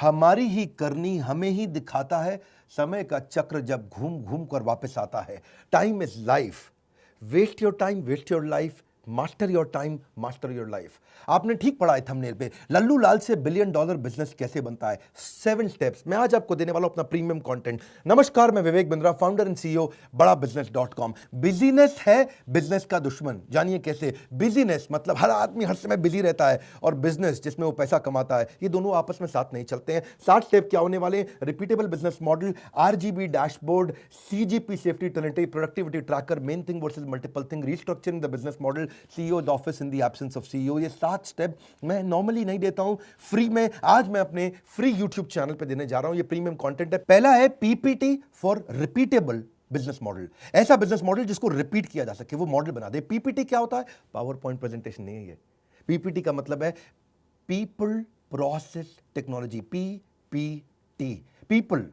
हमारी ही करनी हमें ही दिखाता है, समय का चक्र जब घूम घूम कर वापस आता है। Time is life, waste your time, waste your life, master your time, master your life. आपने ठीक पढ़ा है थंबनेल पे, लल्लू लाल से बिलियन डॉलर बिजनेस कैसे बनता है, 7 स्टेप्स मैं आज आपको देने वाला हूं अपना प्रीमियम कंटेंट। नमस्कार, मैं Vivek Bindra, founder and CEO बड़ा बिजनेस.com। बिजीनेस है बिजनेस का दुश्मन, जानिए कैसे। बिजीनेस मतलब हर आदमी हर समय बिजी रहता है, और बिजनेस जिसमें वो पैसा कमाता है, ये दोनों आपस में साथ नहीं चलते हैं। 60 स्टेप क्या होने वाले? Repeatable business model, RGB dashboard, CGP safety talent, productivity tracker, main thing versus multiple thing, restructuring the business model, CEO office in the absence of CEO. ये 7 स्टेप मैं नॉर्मली नहीं देता हूं, फ्री में आज मैं अपने फ्री यूट्यूब चैनल पे देने जा रहा हूं। ये प्रीमियम कंटेंट है। पहला है PPT for repeatable business model, ऐसा बिजनेस मॉडल जिसको रिपीट किया जा सके, वो मॉडल बना दे। पीपीटी क्या होता है? पावर पॉइंट प्रेजेंटेशन नहीं है ये। पीपीटी का मतलब है people process technology, PPT. People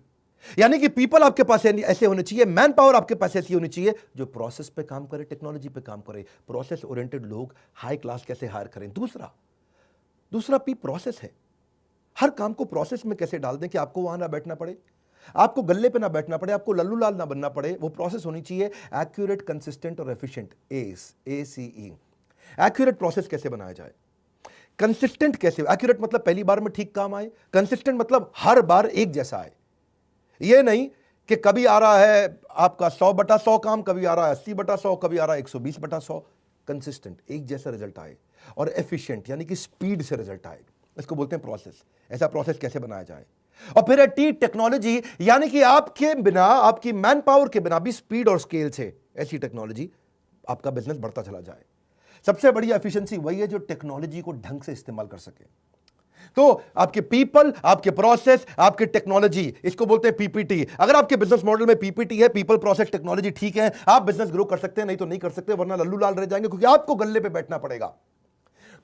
यानी कि पीपल आपके पास ऐसे होने चाहिए, मैन पावर आपके पास ऐसी होनी चाहिए जो प्रोसेस पे काम करे, टेक्नोलॉजी पे काम करे। प्रोसेस ओरिएंटेड लोग हाई क्लास कैसे हायर करें। दूसरा पी प्रोसेस है, हर काम को प्रोसेस में कैसे डाल दें कि आपको वहां ना बैठना पड़े, आपको गल्ले पे ना बैठना पड़े, आपको लल्लू लाल ना बनना पड़े। वो प्रोसेस होनी चाहिए एक्यूरेट, कंसिस्टेंट और एफिशिएंट। ACE। एक्यूरेट प्रोसेस कैसे बनाया जाए, कंसिस्टेंट कैसे? एक्यूरेट मतलब पहली बार में ठीक काम आए, कंसिस्टेंट मतलब हर बार एक जैसा आए। ये नहीं कि कभी आ रहा है आपका 100/100 काम, कभी आ रहा है 80/100, कभी आ रहा है 120/100। कंसिस्टेंट, एक जैसा रिजल्ट आए, और एफिशिएंट यानी कि स्पीड से रिजल्ट आए, इसको बोलते हैं प्रोसेस। ऐसा प्रोसेस कैसे बनाया जाए? और फिर है टी टेक्नोलॉजी, यानी कि आपके बिना, आपकी मैन पावर के बिना भी स्पीड और स्केल से ऐसी टेक्नोलॉजी आपका बिजनेस बढ़ता चला जाए। सबसे बड़ी एफिशिएंसी वही है जो टेक्नोलॉजी को ढंग से इस्तेमाल कर सके। तो आपके पीपल, आपके प्रोसेस, आपके टेक्नोलॉजी, इसको बोलते हैं पीपीटी। अगर आपके बिजनेस मॉडल में पीपीटी है, पीपल प्रोसेस टेक्नोलॉजी ठीक है, आप बिजनेस ग्रो कर सकते हैं, नहीं तो नहीं कर सकते, वरना लल्लू लाल रह जाएंगे, क्योंकि आपको गल्ले पे बैठना पड़ेगा।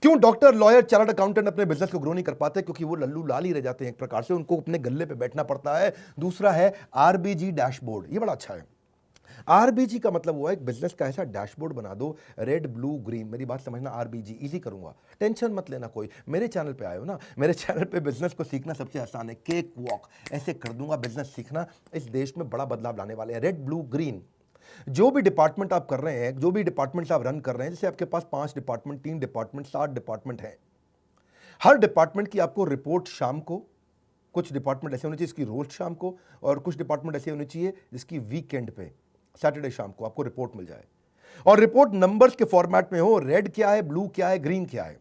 क्यों डॉक्टर, लॉयर, चार्टर्ड अकाउंटेंट अपने बिजनेस को ग्रो नहीं कर पाते? क्योंकि वो लल्लू लाल ही रह जाते हैं, एक प्रकार से उनको अपने गल्ले पे बैठना पड़ता है। दूसरा है आरबीजी डैशबोर्ड, ये बड़ा अच्छा है। आरबीजी का मतलब हुआ एक बिजनेस का ऐसा डैशबोर्ड बना दो, रेड ब्लू ग्रीन। मेरी बात समझना, आरबीजी इजी करूंगा, टेंशन मत लेना कोई। मेरे चैनल पे आए हो ना, मेरे चैनल पे बिजनेस को सीखना सबसे आसान है, केक वॉक ऐसे कर दूंगा। बिजनेस सीखना, इस देश में बड़ा बदलाव लाने वाले हैं। रेड ब्लू ग्रीन, जो भी डिपार्टमेंट आप कर रहे हैं, जो भी डिपार्टमेंट आप रन कर रहे हैं, जैसे आपके पास 5 डिपार्टमेंट, 3 डिपार्टमेंट, 7 डिपार्टमेंट है, हर डिपार्टमेंट की आपको रिपोर्ट शाम को, कुछ डिपार्टमेंट ऐसे होने चाहिए जिसकी रोज शाम को, और कुछ डिपार्टमेंट ऐसे होने चाहिए जिसकी वीकेंड पे, सैटरडे शाम को आपको रिपोर्ट मिल जाए, और रिपोर्ट नंबर्स के फॉर्मेट में हो, रेड क्या है, ब्लू क्या है, ग्रीन क्या है।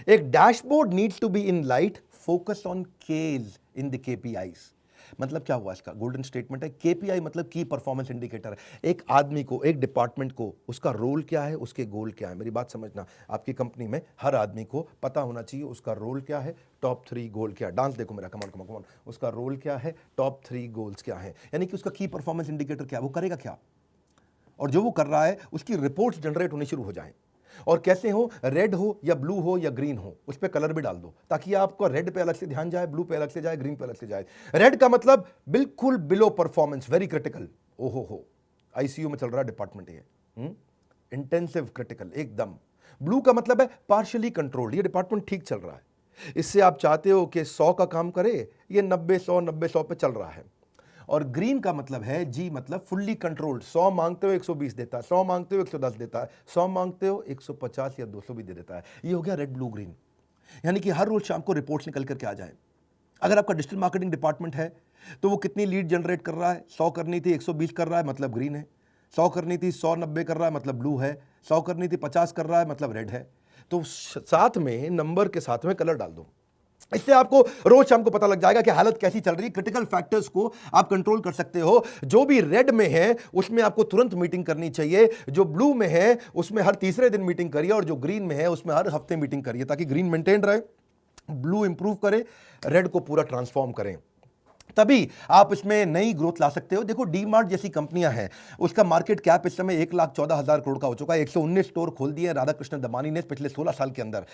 एक dashboard needs to be in light, focus on cage in the KPIs. मतलब क्या हुआ इसका? गोल्डन स्टेटमेंट है। केपीआई मतलब की परफॉर्मेंस इंडिकेटर। एक आदमी को, एक डिपार्टमेंट को, उसका रोल क्या है, उसके गोल क्या है। मेरी बात समझना, आपकी कंपनी में हर आदमी को पता होना चाहिए उसका रोल क्या है, टॉप 3 गोल क्या है। डांस देखो मेरा, कमॉन कमॉन कमॉन। उसका रोल क्या है, टॉप 3 गोल्स क्या है, यानी कि उसका की परफॉर्मेंस इंडिकेटर क्या है, वो करेगा क्या, और जो वो कर रहा है उसकी रिपोर्ट्स जनरेट होनी शुरू हो जाएं। और कैसे हो, रेड हो या ब्लू हो या ग्रीन हो, उस पर कलर भी डाल दो, ताकि आपको रेड पे अलग से ध्यान जाए, ब्लू पे अलग से जाए, ग्रीन पे अलग से जाए। रेड का मतलब बिल्कुल बिलो परफॉर्मेंस, वेरी क्रिटिकल, ओहो हो, आईसीयू में चल रहा है डिपार्टमेंट ये, इंटेंसिव क्रिटिकल एकदम। ब्लू का मतलब है पार्शियली कंट्रोल्ड, ये डिपार्टमेंट ठीक चल रहा है, इससे आप चाहते हो कि 100 का काम करे, ये 90-100 पे चल रहा है। और ग्रीन का मतलब है, जी मतलब फुल्ली कंट्रोल्ड, 100 मांगते हो 120 देता है, 100 मांगते हो 110 देता है, 100 मांगते हो 150 या 200 भी दे देता है। ये हो गया रेड ब्लू ग्रीन, यानी कि हर रोज शाम को रिपोर्ट्स निकल करके आ जाए। अगर आपका डिजिटल मार्केटिंग डिपार्टमेंट है तो वो कितनी लीड जनरेट कर रहा है, 100 करनी थी 120 कर रहा है, मतलब ग्रीन है। 100 करनी थी 190 कर रहा है, मतलब ब्लू है। 100 करनी थी 50 कर रहा है, मतलब रेड है। तो साथ में नंबर के साथ में कलर डाल दो, इससे आपको रोज शाम को पता लग जाएगा कि हालत कैसी चल रही है। क्रिटिकल फैक्टर्स को आप कंट्रोल कर सकते हो। जो भी रेड में है उसमें आपको तुरंत मीटिंग करनी चाहिए, जो ब्लू में है उसमें हर तीसरे दिन मीटिंग करिए, और जो ग्रीन में है उसमें हर हफ्ते मीटिंग करिए, ताकि ग्रीन मेंटेन रहे, ब्लू इंप्रूव करे, रेड को पूरा ट्रांसफॉर्म करें। तभी आप इसमें नई ग्रोथ ला सकते हो। देखो डी मार्ट जैसी कंपनियां हैं, उसका मार्केट कैप इस समय 1,14,000 करोड़ का हो चुका है। 119 स्टोर खोल दिए राधा कृष्ण दमानी ने पिछले 16 साल के अंदर।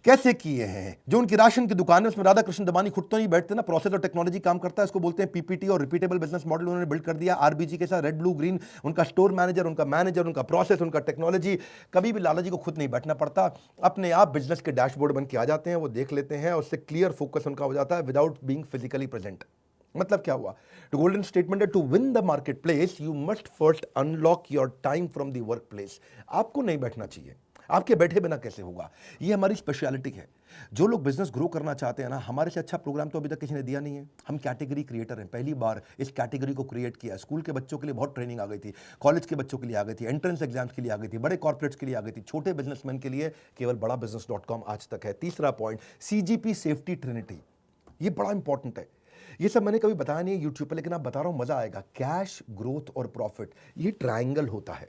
कैसे किए हैं? जो उनकी राशन की दुकान है उसमें राधा कृष्ण दमानी खुद तो नहीं बैठते ना, प्रोसेस और टेक्नोलॉजी काम करता है। इसको बोलते हैं पीपीटी और रिपीटेबल बिजनेस मॉडल उन्होंने बिल्ड कर दिया आरबीजी के साथ। रेड ब्लू ग्रीन उनका स्टोर मैनेजर, उनका मैनेजर, उनका प्रोसेस, उनका टेक्नोलॉजी। कभी भी लाला जी को खुद नहीं बैठना पड़ता, अपने आप बिजनेस के डैशबोर्ड बन के आ जाते हैं, वो देख लेते हैं और उससे क्लियर फोकस उनका हो जाता है विदाउट बीइंग फिजिकली प्रेजेंट। मतलब क्या हुआ? तो गोल्डन स्टेटमेंट है, to win the market place you must first unlock your time from the work place. आपको नहीं बैठना चाहिए, आपके बैठे बिना कैसे होगा? ये हमारी स्पेशलिटी है। जो लोग बिजनेस ग्रो करना चाहते हैं ना, हमारे से अच्छा प्रोग्राम तो अभी तक किसी ने दिया नहीं है। हम कैटेगरी क्रिएटर हैं, पहली बार इस कैटेगरी को क्रिएट किया। स्कूल के बच्चों के लिए बहुत ट्रेनिंग आ गई थी, कॉलेज के बच्चों के लिए आ गई थी, एंट्रेंस एग्जाम्स के लिए आ गई थी, बड़े कॉर्पोरेट्स के लिए आ गई थी, छोटे बिजनेसमैन के लिए केवल बड़ा बिजनेस.com आज तक है। तीसरा पॉइंट, सीजीपी सेफ्टी ट्रिनिटी, ये बड़ा इंपॉर्टेंट है। ये सब मैंने कभी बताया नहीं है यूट्यूब पर, लेकिन आप बता रहा हूं, मजा आएगा। कैश, ग्रोथ और प्रॉफिट, ये ट्रायंगल होता है।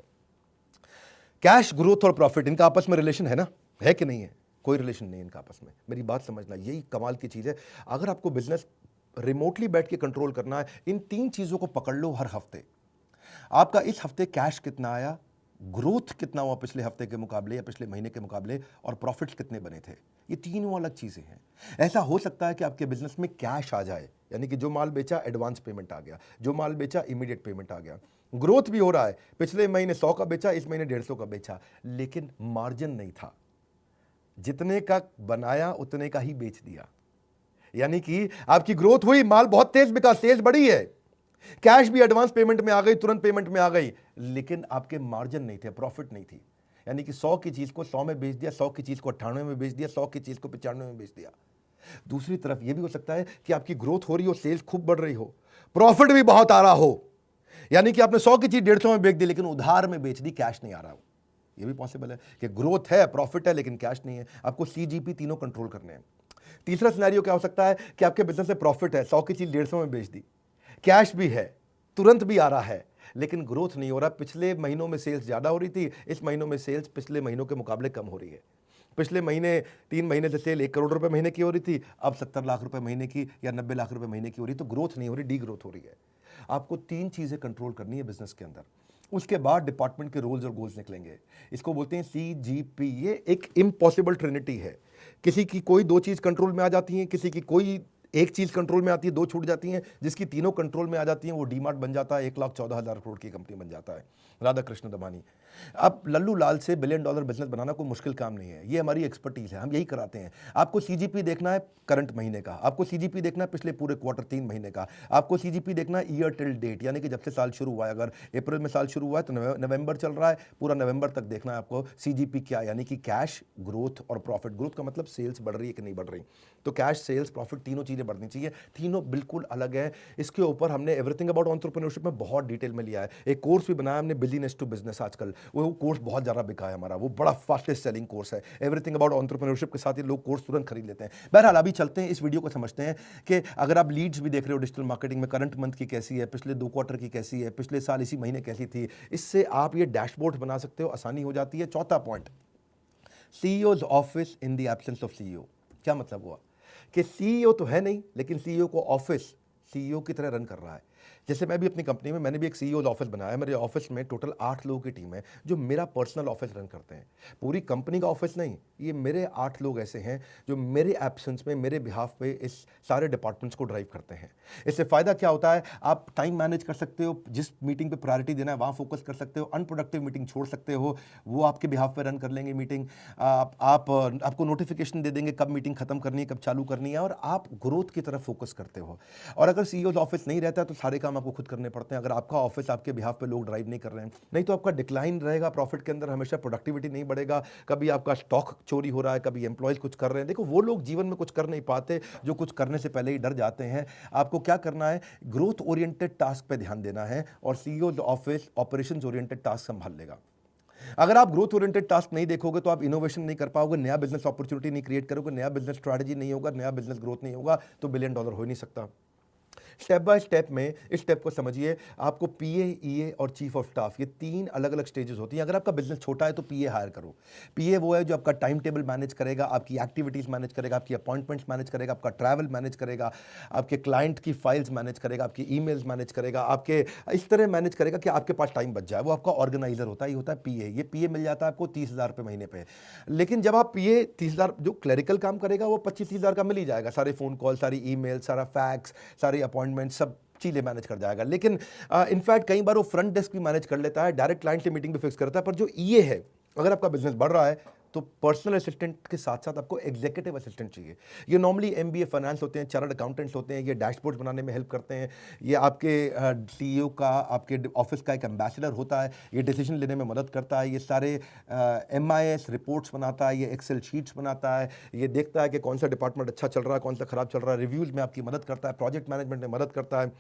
कैश, ग्रोथ और प्रॉफिट, इनका आपस में रिलेशन है ना? है कि नहीं है? कोई रिलेशन नहीं है इनका आपस में। मेरी बात समझना, यही कमाल की चीज है। अगर आपको बिजनेस रिमोटली बैठ के कंट्रोल करना है, इन तीन चीजों को पकड़ लो हर हफ्ते। आपका इस हफ्ते कैश कितना आया, ग्रोथ कितना हुआ पिछले हफ्ते के मुकाबले या पिछले महीने के मुकाबले, और प्रॉफिट्स कितने बने थे। ये तीनों अलग चीजें हैं। ऐसा हो सकता है कि आपके बिजनेस में कैश आ जाए, यानी कि जो माल बेचा एडवांस पेमेंट आ गया, जो माल बेचा इमीडिएट पेमेंट आ गया, ग्रोथ भी हो रहा है, पिछले महीने 100 का बेचा, इस महीने 150 का बेचा, लेकिन मार्जिन नहीं था। जितने का बनाया उतने का ही बेच दिया। यानी कि आपकी ग्रोथ हुई, माल बहुत तेज बिका, सेल्स बढ़ी है, कैश भी एडवांस पेमेंट में आ गई, तुरंत पेमेंट में आ गई, लेकिन आपके मार्जिन नहीं थे, प्रॉफिट नहीं थी। यानी कि 100 की चीज को 100 में बेच दिया, 100 की चीज को 98 में बेच दिया, 100 की चीज को 95 में बेच दिया। दूसरी तरफ यह भी हो सकता है कि आपकी ग्रोथ हो रही हो, सेल्स खूब बढ़ रही हो, प्रॉफिट भी बहुत आ रहा हो, यानी कि आपने 100 की चीज 150 में बेच दी, लेकिन उधार में बेच दी, कैश नहीं आ रहा हो। यह भी पॉसिबल है कि ग्रोथ है, प्रॉफिट है, लेकिन कैश नहीं है। आपको सीजीपी तीनों कंट्रोल करने हैं। तीसरा सिनेरियो क्या हो सकता है कि आपके बिजनेस में प्रॉफिट है, 100 की चीज 150 में बेच दी, कैश भी है, तुरंत भी आ रहा है, लेकिन ग्रोथ नहीं हो रहा। पिछले महीनों में सेल्स ज्यादा हो रही थी, इस महीनों में सेल्स पिछले महीनों के मुकाबले कम हो रही है। पिछले महीने 3 महीने से सेल 1 करोड़ रुपए महीने की हो रही थी, अब 70 लाख रुपए महीने की या 90 लाख रुपए महीने की हो रही, तो ग्रोथ नहीं हो रही, डी ग्रोथ हो रही है। आपको 3 चीजें कंट्रोल करनी है बिजनेस के अंदर। उसके बाद डिपार्टमेंट के रोल्स और गोल्स निकलेंगे। इसको बोलते हैं सीजीपी। ये एक इम्पॉसिबल ट्रिनिटी है। किसी की कोई 2 चीज कंट्रोल में आ जाती हैं, किसी की कोई एक चीज कंट्रोल में आती है, 2 छूट जाती हैं। जिसकी तीनों कंट्रोल में आ जाती हैं वो डीमार्ट बन जाता है, 1,14,000 करोड़ की कंपनी बन जाता है, राधा कृष्ण दमानी। अब लल्लू लाल से $1 बिलियन बिजनेस बनाना कोई मुश्किल काम नहीं है, ये हमारी एक्सपर्टीज है, हम यही कराते हैं। आपको सीजीपी देखना है करंट महीने का, आपको सीजीपी देखना है पिछले पूरे क्वार्टर 3 महीने का, आपको सीजीपी देखना है ईयर टिल डेट, यानी कि जब से साल शुरू हुआ है। अगर अप्रैल में साल शुरू हुआ है तो नवंबर चल रहा है, पूरा नवंबर तक देखना है आपको सीजीपी क्या, यानी कि कैश, ग्रोथ और प्रॉफिट। ग्रोथ का मतलब सेल्स बढ़ रही है कि नहीं बढ़ रही, तो कैश, सेल्स, प्रॉफिट तीनों चीजें बढ़नी चाहिए। तीनों बिल्कुल अलग है। इसके ऊपर हमने एवरीथिंग अबाउट एंटरप्रेन्योरशिप में बहुत डिटेल में लिया है। एक कोर्स भी बनाया हमने, बिजनेस टू बिजनेस। आजकल वो कोर्स बहुत ज़्यादा बिका है हमारा, वो बड़ा फास्टेस्ट सेलिंग कोर्स है। एवरीथिंग अबाउट एंटरप्रेन्योरशिप के साथ ही लोग कोर्स तुरंत खरीद लेते हैं। बहरहाल अभी चलते हैं, इस वीडियो को समझते हैं कि अगर आप लीड्स भी देख रहे हो डिजिटल मार्केटिंग में, करंट मंथ की कैसी है, पिछले 2 क्वार्टर की कैसी है, पिछले साल इसी महीने कैसी थी, इससे आप ये डैशबोर्ड बना सकते हो, आसानी हो जाती है। चौथा point, CEOs office in the absence of CEO. क्या मतलब हुआ कि सीईओ तो है नहीं, लेकिन सीईओ को ऑफिस सीईओ की तरह रन कर रहा है। जैसे मैं भी अपनी कंपनी में, मैंने भी एक सीईओ ऑफिस बनाया है। मेरे ऑफिस में टोटल 8 लोगों की टीम है जो मेरा पर्सनल ऑफिस रन करते हैं। पूरी कंपनी का ऑफिस नहीं, ये मेरे 8 लोग ऐसे हैं जो मेरे एब्सेंस में, मेरे बिहाफ पे इस सारे डिपार्टमेंट्स को ड्राइव करते हैं। इससे फ़ायदा क्या होता है, आप टाइम मैनेज कर सकते हो, जिस मीटिंग पे प्रायोरिटी देना है वहाँ फोकस कर सकते हो, अनप्रोडक्टिव मीटिंग छोड़ सकते हो, वो आपके बिहाफ पे रन कर लेंगे मीटिंग। आपको नोटिफिकेशन दे देंगे कब मीटिंग खत्म करनी है, कब चालू करनी है, और आप ग्रोथ की तरफ फोकस करते हो। और अगर सीईओ ऑफिस नहीं रहता है तो सारे काम आपको खुद करने पड़ते हैं। अगर आपका ऑफिस आपके बिहाफ पे लोग ड्राइव नहीं कर रहे हैं, नहीं तो आपका डिक्लाइन रहेगा प्रॉफिट के अंदर, हमेशा प्रोडक्टिविटी नहीं बढ़ेगा। कभी आपका स्टॉक चोरी हो रहा है, कभी एम्प्लॉयज कुछ कर रहे हैं। देखो, वो लोग जीवन में कुछ कर नहीं पाते जो कुछ करने से पहले ही डर जाते हैं। आपको क्या करना है, ग्रोथ ओरिएंटेड टास्क पे ध्यान देना है, और CEO office operations oriented task संभाल लेगा। अगर आप ग्रोथ ओरिएंटेड टास्क नहीं देखोगे तो आप इनोवेशन नहीं कर पाओगे, नया बिजनेस अपॉर्चुनिटी नहीं क्रिएट करोगे, नया बिजनेस स्ट्रैटेजी नहीं होगा, नया बिजनेस ग्रोथ नहीं होगा, तो $1 बिलियन हो ही नहीं सकता। स्टेप बाय स्टेप में इस स्टेप को समझिए, आपको पीए, ईए और चीफ ऑफ स्टाफ, ये 3 अलग अलग स्टेजेस होती हैं। अगर आपका बिजनेस छोटा है तो पीए हायर करो। पीए वो है जो आपका टाइम टेबल मैनेज करेगा, आपकी एक्टिविटीज़ मैनेज करेगा, आपकी अपॉइंटमेंट्स मैनेज करेगा, आपका ट्रैवल मैनेज करेगा, आपके क्लाइंट की फाइल्स मैनेज करेगा, आपकी ईमेल्स मैनेज करेगा, आपके इस तरह मैनेज करेगा कि आपके पास टाइम बच जाए। वो आपका ऑर्गेनाइजर होता है, ये होता है पीए। ये पीए मिल जाता है आपको 30,000 रुपये महीने पे। लेकिन जब आप पीए 30,000, जो क्लरिकल काम करेगा वो 25-30,000 का मिल ही जाएगा, सारे फ़ोन कॉल, सारी ईमेल, सारा फैक्स, सारी अपॉइंटमेंट, सब चीज़ें मैनेज कर जाएगा। लेकिन इनफैक्ट कई बार वो फ्रंट डेस्क भी मैनेज कर लेता है, डायरेक्ट क्लाइंट से मीटिंग भी फिक्स करता है। पर जो ईए है, अगर आपका बिजनेस बढ़ रहा है तो पर्सनल असिस्टेंट के साथ साथ आपको एग्जीक्यूटिव असिस्टेंट चाहिए। ये नॉर्मली एमबीए फाइनेंस होते हैं, चार्टर्ड अकाउंटेंट्स होते हैं, ये डैशबोर्ड बनाने में हेल्प करते हैं, ये आपके सीईओ का, आपके ऑफिस का एक एम्बेसडर होता है, ये डिसीजन लेने में मदद करता है, ये सारे एमआईएस रिपोर्ट्स बनाता है, ये एक्सेल शीट्स बनाता है, ये देखता है कि कौन सा डिपार्टमेंट अच्छा चल रहा है, कौन सा खराब चल रहा है, रिव्यूज़ में आपकी मदद करता है, प्रोजेक्ट मैनेजमेंट में मदद करता है।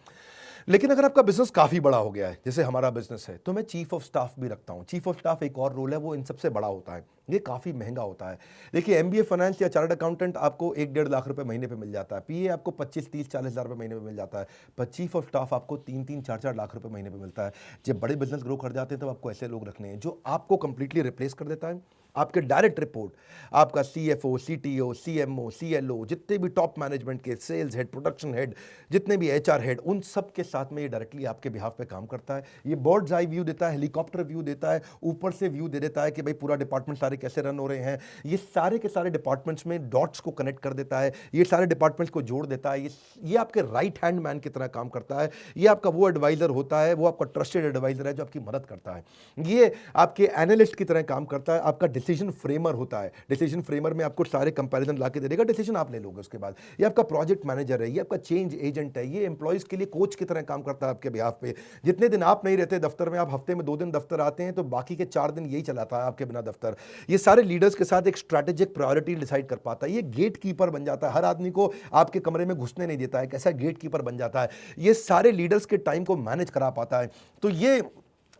लेकिन अगर आपका बिजनेस काफ़ी बड़ा हो गया है, जैसे हमारा बिजनेस है, तो मैं चीफ ऑफ स्टाफ भी रखता हूँ। चीफ ऑफ स्टाफ एक और रोल है, वो इन सबसे बड़ा होता है, ये काफ़ी महंगा होता है। देखिए, एमबीए फाइनेंस या चार्टर्ड अकाउंटेंट आपको 1-1.5 लाख रुपए महीने पे मिल जाता है, पीए आपको 25-30-40 हज़ार रुपये महीने पे मिल जाता है, पर चीफ ऑफ स्टाफ आपको 3-3, 4-4 लाख रुपए महीने पे मिलता है। जब बड़े बिजनेस ग्रो कर जाते हैं तब आपको ऐसे लोग रखने हैं जो आपको कंप्लीटली रिप्लेस कर देता है। आपके डायरेक्ट रिपोर्ट आपका सीएफओ, सीटीओ, सीएमओ, सीएलओ, जितने भी टॉप मैनेजमेंट के सेल्स हेड, प्रोडक्शन हेड, जितने भी एचआर हेड, उन सब के साथ में ये डायरेक्टली आपके बिहाफ पे काम करता है। ये बर्ड्स आई व्यू देता है, हेलीकॉप्टर व्यू देता है, ऊपर से व्यू दे देता है कि भाई पूरा डिपार्टमेंट सारे कैसे रन हो रहे हैं। ये सारे के सारे डिपार्टमेंट्स में डॉट्स को कनेक्ट कर देता है, ये सारे डिपार्टमेंट्स को जोड़ देता है। ये आपके राइट हैंड मैन की तरह काम करता है। ये आपका वो एडवाइजर होता है, वो आपका ट्रस्टेड एडवाइजर है जो आपकी मदद करता है। ये आपके एनालिस्ट की तरह काम करता है, आपका डिसीजन फ्रेमर होता है। डिसीजन फ्रेमर में आपको सारे कंपैरिजन ला के दे देगा, डिसीजन आप ले लोगे उसके बाद। ये आपका प्रोजेक्ट मैनेजर है, ये आपका चेंज एजेंट है, ये एम्प्लॉइज के लिए कोच की तरह काम करता है आपके बिहाफ पे। जितने दिन आप नहीं रहते दफ्तर में, आप हफ्ते में 2 दिन दफ्तर आते हैं, तो बाकी के 4 दिन यही चलाता है आपके बिना दफ्तर। ये सारे लीडर्स के साथ एक स्ट्रैटेजिक प्रायोरिटी डिसाइड कर पाता है। ये गेट कीपर बन जाता है, हर आदमी को आपके कमरे में घुसने नहीं देता है, कैसा गेट कीपर बन जाता है। ये सारे लीडर्स के टाइम को मैनेज करा पाता है। तो ये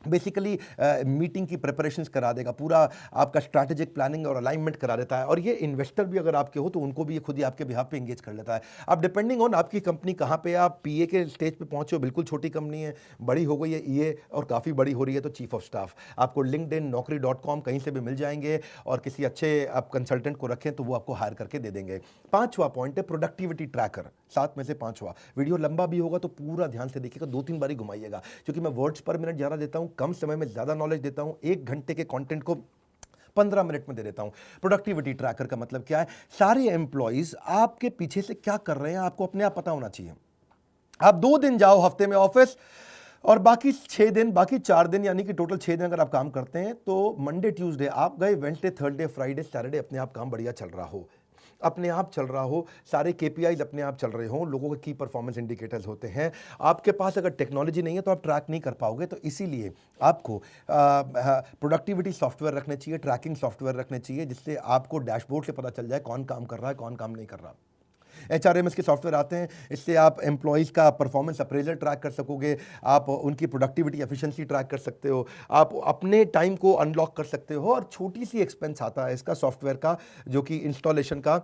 बेसिकली मीटिंग की प्रिपरेशंस करा देगा, पूरा आपका स्ट्रैटेजिक प्लानिंग और अलाइनमेंट करा देता है। और ये इन्वेस्टर भी अगर आपके हो तो उनको भी ये खुद ही आपके बिहाफ पे एंगेज कर लेता है। अब डिपेंडिंग ऑन आपकी कंपनी कहाँ पे, आप पीए के स्टेज पे पहुंचे हो, बिल्कुल छोटी कंपनी है, बड़ी हो गई है ईए और काफ़ी बड़ी हो रही है, तो चीफ ऑफ स्टाफ आपको लिंक्डइन, naukri.com कहीं से भी मिल जाएंगे, और किसी अच्छे आप कंसल्टेंट को रखें तो वो आपको हायर करके दे देंगे। 5वां पॉइंट है प्रोडक्टिविटी ट्रैकर, 7 में से 5वां। वीडियो लंबा भी होगा तो पूरा ध्यान से देखिएगा, 2-3 बारी घुमाइएगा, क्योंकि मैं वर्ड्स पर मिनट ज़्यादा देता हूँ, कम समय में ज़्यादा नॉलेज देता हूँ। 1 घंटे के कंटेंट को 15 मिनट में दे देता हूं। प्रोडक्टिविटी ट्रैकर का मतलब क्या है? सारे एम्प्लॉइज आपके पीछे से क्या कर रहे हैं आपको अपने आप पता होना चाहिए। आप 2 दिन जाओ हफ्ते में ऑफिस, और बाकी 6 दिन, बाकी 4 दिन, यानी कि टोटल 6 दिन अगर आप काम करते हैं, तो मंडे ट्यूसडे आप गए, वेडनेसडे, थर्सडे, फ्राइडे, सैटरडे अपने आप काम बढ़िया चल रहा हो, अपने आप चल रहा हो, सारे केपीआईज अपने आप चल रहे हो, लोगों के की परफॉर्मेंस इंडिकेटर्स होते हैं। आपके पास अगर टेक्नोलॉजी नहीं है तो आप ट्रैक नहीं कर पाओगे, तो इसीलिए आपको प्रोडक्टिविटी सॉफ्टवेयर रखने चाहिए, ट्रैकिंग सॉफ्टवेयर रखने चाहिए, जिससे आपको डैशबोर्ड से पता चल जाए कौन काम कर रहा है, कौन काम नहीं कर रहा। HRMS के सॉफ्टवेयर आते हैं, इससे आप एम्प्लॉइज़ का परफॉर्मेंस अप्रेजल ट्रैक कर सकोगे, आप उनकी प्रोडक्टिविटी एफिशिएंसी ट्रैक कर सकते हो, आप अपने टाइम को अनलॉक कर सकते हो। और छोटी सी एक्सपेंस आता है इसका सॉफ्टवेयर का, जो कि इंस्टॉलेशन का,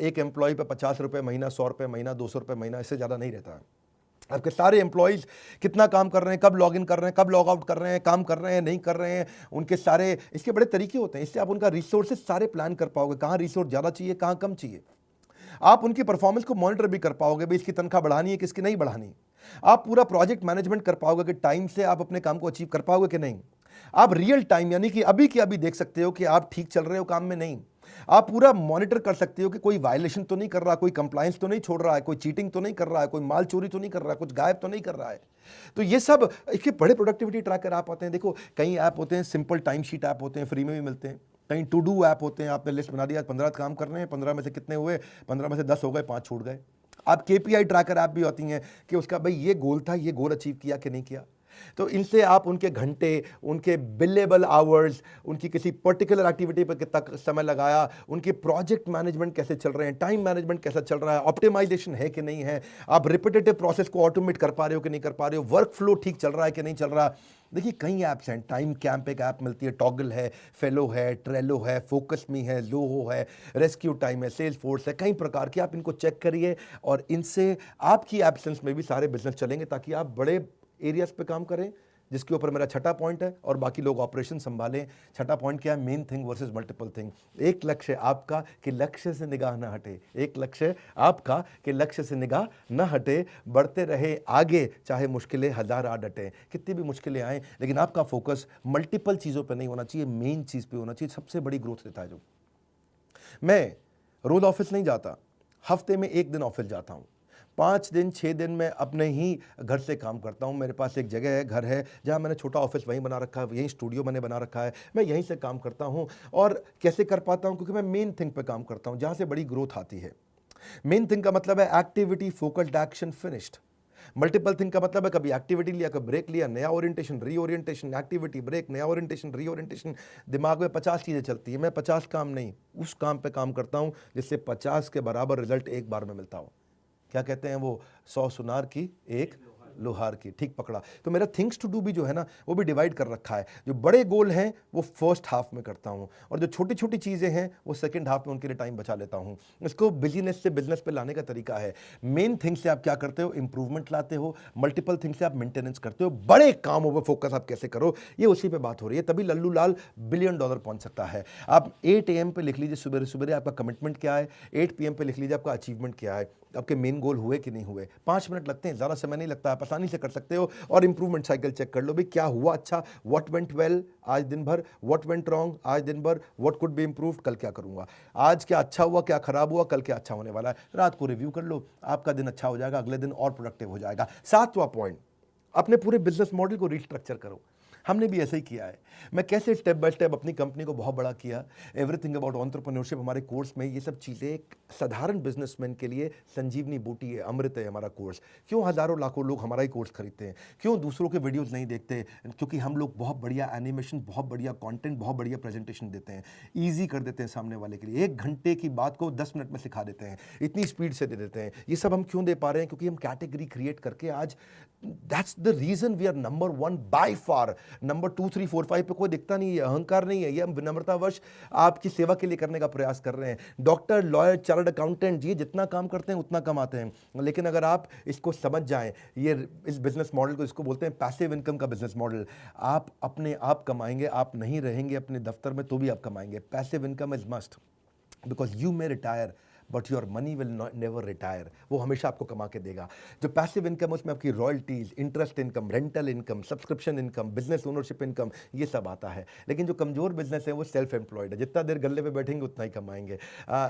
एक एम्प्लॉय पे 50 रुपये महीना, 100 रुपये महीना, 200 रुपये महीना, इससे ज़्यादा नहीं रहता है। आपके सारे एम्प्लॉइज़ कितना काम कर रहे हैं, कब लॉग इन कर रहे हैं, कब लॉग आउट कर रहे हैं, काम कर रहे हैं, नहीं कर रहे हैं, उनके सारे इसके बड़े तरीके होते हैं। इससे आप उनका रिसोर्सेज सारे प्लान कर पाओगे, कहाँ रिसोर्स ज़्यादा चाहिए, कहाँ कम चाहिए। आप उनकी परफॉर्मेंस को मॉनिटर भी कर पाओगे, भाई इसकी तनख्वाह बढ़ानी है, किसकी नहीं बढ़ानी। आप पूरा प्रोजेक्ट मैनेजमेंट कर पाओगे कि टाइम से आप अपने काम को अचीव कर पाओगे कि नहीं। आप रियल टाइम, यानी कि अभी की अभी देख सकते हो कि आप ठीक चल रहे हो काम में, नहीं। आप पूरा मॉनिटर कर सकते हो कि कोई वायलेशन तो नहीं कर रहा, कोई कंप्लायंस तो नहीं छोड़ रहा है, कोई चीटिंग तो नहीं कर रहा है, कोई माल चोरी तो नहीं कर रहा है, कुछ गायब तो नहीं कर रहा है। तो ये सब इसके बड़े प्रोडक्टिविटी ट्रैकर ऐप आते हैं। देखो, कई ऐप होते हैं, सिंपल टाइम शीट ऐप होते हैं, फ्री में भी मिलते हैं। कहीं टू डू ऐप होते हैं, आपने लिस्ट बना दिया, 15 काम करने हैं, 15 में से कितने हुए, 15 में से 10 हो गए, 5 छूट गए। आप केपीआई ट्रैकर ऐप भी होती हैं कि उसका भाई ये गोल था, ये गोल अचीव किया कि नहीं किया। तो इनसे आप उनके घंटे, उनके बिलेबल आवर्स, उनकी किसी पर्टिकुलर एक्टिविटी पर कितना समय लगाया, उनके प्रोजेक्ट मैनेजमेंट कैसे चल रहे हैं, टाइम मैनेजमेंट कैसा चल रहा है, ऑप्टिमाइजेशन है कि नहीं है, आप रिपीटेटिव प्रोसेस को ऑटोमेट कर पा रहे हो कि नहीं कर पा रहे हो, वर्क फ्लो ठीक चल रहा है कि नहीं चल रहा। देखिए कई ऐप्स हैं, टाइम कैंप एक ऐप मिलती है, टॉगल है, फेलो है, ट्रेलो है, फोकस मी है, ज़ोहो है, रेस्क्यू टाइम है, सेल्स फोर्स है, कई प्रकार के। आप इनको चेक करिए और इनसे आपकी एब्सेंस में भी सारे बिजनेस चलेंगे, ताकि आप बड़े एरियाज पे काम करें, जिसके ऊपर मेरा छठा पॉइंट है, और बाकी लोग ऑपरेशन संभालें। छठा पॉइंट क्या है? Main thing versus multiple thing. एक लक्ष्य आपका कि लक्ष्य से निगाह ना हटे, एक लक्ष्य आपका कि लक्ष्य से निगाह ना हटे, बढ़ते रहे आगे, चाहे मुश्किलें हजार आ डटे, कितनी भी मुश्किलें आए, लेकिन आपका फोकस मल्टीपल चीज़ों पर नहीं होना चाहिए, मेन चीज़ पे होना चाहिए। सबसे बड़ी ग्रोथ देता है जो। मैं रोज ऑफिस नहीं जाता, हफ्ते में एक दिन ऑफिस जाता हूँ, 5 दिन 6 दिन मैं अपने ही घर से काम करता हूँ। मेरे पास एक जगह है, घर है, जहाँ मैंने छोटा ऑफिस वहीं बना रखा है, यहीं स्टूडियो मैंने बना रखा है, मैं यहीं से काम करता हूँ। और कैसे कर पाता हूँ? क्योंकि मैं मेन थिंग पे काम करता हूँ, जहाँ से बड़ी ग्रोथ आती है। मेन थिंग का मतलब है activity, focused action, finished. Multiple thing का मतलब है कभी एक्टिविटी लिया, कभी ब्रेक लिया, नया ओरिएंटेशन, रीओरिएंटेशन, एक्टिविटी, ब्रेक, नया ओरिएंटेशन, रीओरिएंटेशन। दिमाग में 50 चीज़ें चलती है, मैं 50 काम नहीं, उस काम पे काम करता हूँ जिससे 50 के बराबर रिजल्ट एक बार में मिलता हो। क्या कहते हैं वो, 100 सुनार की एक लोहार की, ठीक पकड़ा। तो मेरा थिंग्स टू डू भी जो है ना, वो भी डिवाइड कर रखा है। जो बड़े गोल हैं वो फर्स्ट हाफ में करता हूँ, और जो छोटी छोटी चीज़ें हैं वो सेकंड हाफ में उनके लिए टाइम बचा लेता हूँ। इसको बिजीनेस से बिजनेस पे लाने का तरीका है। मेन थिंग से आप क्या करते हो? इंप्रूवमेंट लाते हो। मल्टीपल थिंग से आप मेंटेनेंस करते हो। बड़े कामों पर फोकस आप कैसे करो, ये उसी पे बात हो रही है। तभी लल्लू लाल $1 बिलियन पहुंच सकता है। आप 8 AM पे लिख लीजिए, सुबह सुबह आपका कमिटमेंट क्या है, 8 PM पे लिख लीजिए आपका अचीवमेंट क्या है, आपके मेन गोल हुए कि नहीं हुए। 5 मिनट लगते हैं, ज़्यादा समय नहीं लगता, आप आसानी से कर सकते हो। और इंप्रूवमेंट साइकिल चेक कर लो भी, क्या हुआ अच्छा, व्हाट वेंट वेल आज दिन भर, व्हाट वेंट रॉन्ग आज दिन भर, व्हाट कुड बी इंप्रूव्ड, कल क्या करूंगा, आज क्या अच्छा हुआ, क्या खराब हुआ, कल क्या अच्छा होने वाला है। रात को रिव्यू कर लो, आपका दिन अच्छा हो जाएगा, अगले दिन और प्रोडक्टिव हो जाएगा। 7वां पॉइंट, अपने पूरे बिजनेस मॉडल को रिस्ट्रक्चर करो। हमने भी ऐसे ही किया है। मैं कैसे स्टेप बाय स्टेप अपनी कंपनी को बहुत बड़ा किया, एवरीथिंग अबाउट एंटरप्रेन्योरशिप हमारे कोर्स में, ये सब चीज़ें एक साधारण बिजनेसमैन के लिए संजीवनी बूटी है, अमृत है हमारा कोर्स। क्यों हज़ारों लाखों लोग हमारा ही कोर्स खरीदते हैं? क्यों दूसरों के वीडियोज़ नहीं देखते? क्योंकि हम लोग बहुत बढ़िया एनिमेशन, बहुत बढ़िया कॉन्टेंट, बहुत बढ़िया प्रेजेंटेशन देते हैं, ईजी कर देते हैं सामने वाले के लिए। 1 घंटे की बात को 10 मिनट में सिखा देते हैं, इतनी स्पीड से दे देते हैं। ये सब हम क्यों दे पा रहे हैं? क्योंकि हम कैटेगरी क्रिएट करके आज, that's the reason we are number 1 by far. Number 2 3 4 5 पे कोई दिखता नहीं है, अहंकार नहीं है, ये हम विनम्रतावश आपकी सेवा के लिए करने का प्रयास कर रहे हैं। डॉक्टर, लॉयर, चार्टर्ड अकाउंटेंट, ये जितना काम करते हैं उतना कमाते हैं, लेकिन अगर आप इसको समझ जाएं, ये इस बिजनेस मॉडल को, इसको बोलते हैं पैसिव इनकम का बिजनेस मॉडल। आप अपने आप कमाएंगे, आप नहीं रहेंगे अपने दफ्तर में तो भी आप कमाएंगे। Passive income is must, because you may retire but your money will never retire. वो हमेशा आपको कमा के देगा। जो पैसिव इनकम, उसमें आपकी royalties, interest income, rental income, subscription income, business ownership income, ये सब आता है। लेकिन जो कमजोर बिजनेस है वो सेल्फ एम्प्लॉयड है, जितना देर गल्ले पे बैठेंगे उतना ही कमाएंगे,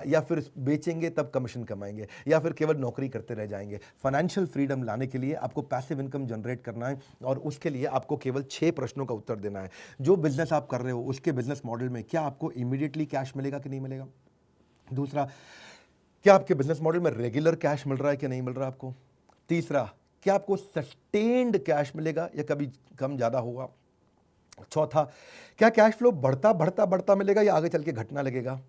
या फिर बेचेंगे तब कमीशन कमाएंगे, या फिर केवल नौकरी करते रह जाएंगे। फाइनेंशियल फ्रीडम लाने के लिए आपको पैसिव इनकम जनरेट करना है, और उसके लिए आपको केवल 6 प्रश्नों का उत्तर देना है। जो बिजनेस आप कर रहे हो उसके बिजनेस मॉडल में क्या आपको इमीडिएटली कैश मिलेगा कि नहीं मिलेगा? दूसरा, क्या आपके बिजनेस मॉडल में रेगुलर कैश मिल रहा है कि नहीं मिल रहा आपको? तीसरा, क्या आपको सस्टेन्ड कैश मिलेगा या कभी कम ज़्यादा होगा? चौथा, क्या कैश फ्लो बढ़ता बढ़ता बढ़ता मिलेगा या आगे चल के घटना लगेगा?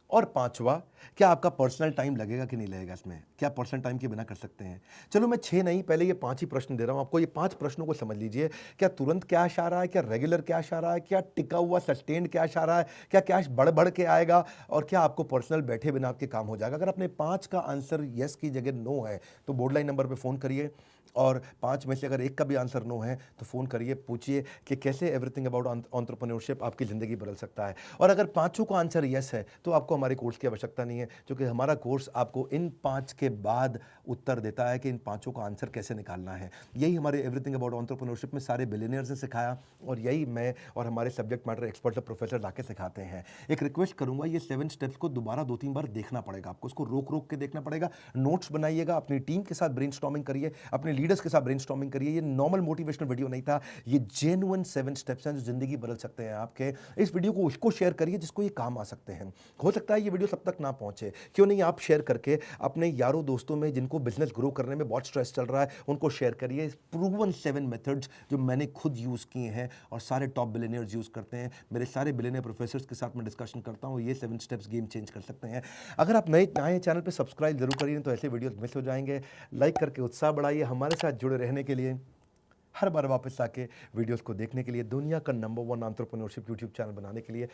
और पांचवा, क्या आपका पर्सनल टाइम लगेगा कि नहीं लगेगा इसमें? क्या पर्सनल टाइम के बिना कर सकते हैं? चलो मैं 6 नहीं, पहले ये 5 ही प्रश्न दे रहा हूं आपको। ये 5 प्रश्नों को समझ लीजिए। क्या तुरंत कैश आ रहा है? क्या रेगुलर कैश आ रहा है? क्या टिका हुआ सस्टेन्ड कैश आ रहा है? क्या कैश बढ़ बढ़ के आएगा? और क्या आपको पर्सनल बैठे बिना आपके काम हो जाएगा? अगर अपने 5 का आंसर यस की जगह नो है तो बोर्ड लाइन नंबर पर फ़ोन करिए, और 5 में से अगर एक का भी आंसर नो है तो फ़ोन करिए, पूछिए कि कैसे एवरीथिंग अबाउट एंटरप्रेन्योरशिप आपकी ज़िंदगी बदल सकता है। और अगर 5 का आंसर यस है तो आपको हमारे कोर्स की आवश्यकता नहीं है, क्योंकि हमारा कोर्स आपको इन 5 के बाद उत्तर देता है कि इन 5 का आंसर कैसे निकालना है। यही हमारे एवरीथिंग अबाउट एंटरप्रेन्योरशिप में सारे बिलियनियर्स ने सिखाया, और यही मैं और हमारे सब्जेक्ट मैटर एक्सपर्ट और प्रोफेसर लाके सिखाते हैं। एक रिक्वेस्ट करूंगा, ये 7 स्टेप्स को दोबारा 2-3 बार देखना पड़ेगा आपको, उसको रोक रोक के देखना पड़ेगा। नोट्स बनाइएगा, अपनी टीम के साथ ब्रेनस्टॉर्मिंग करिए, अपने लीडर्स के साथ ब्रेनस्टॉर्मिंग करिए। ये नॉर्मल मोटिवेशनल वीडियो नहीं था, ये जेन्युइन 7 स्टेप्स हैं जो जिंदगी बदल सकते हैं आपके। इस वीडियो को उसको शेयर करिए जिसको ये काम आ सकते हैं। हो सकता है ये वीडियो सब तक ना पहुंचे, क्यों नहीं आप शेयर करके अपने यारों दोस्तों में जिनको बिजनेस ग्रो करने में बहुत स्ट्रेस चल रहा है उनको शेयर करिए। प्रूवन 7 मेथड्स जो मैंने खुद यूज किए हैं और सारे टॉप बिलियनियर्स यूज करते हैं, मेरे सारे बिलियनियर प्रोफेसर्स के साथ मैं डिस्कशन करता हूं। ये 7 स्टेप्स गेम चेंज कर सकते हैं। अगर आप नए आए चैनल पर सब्सक्राइब जरूर करिए, तो ऐसे वीडियोस मिस हो जाएंगे। लाइक करके उत्साह बढ़ाइए। हमारे साथ जुड़े रहने के लिए हर बार वापस आके वीडियोस को देखने के लिए, दुनिया का नंबर 1 एंटरप्रेन्योरशिप यूट्यूब चैनल बनाने के लिए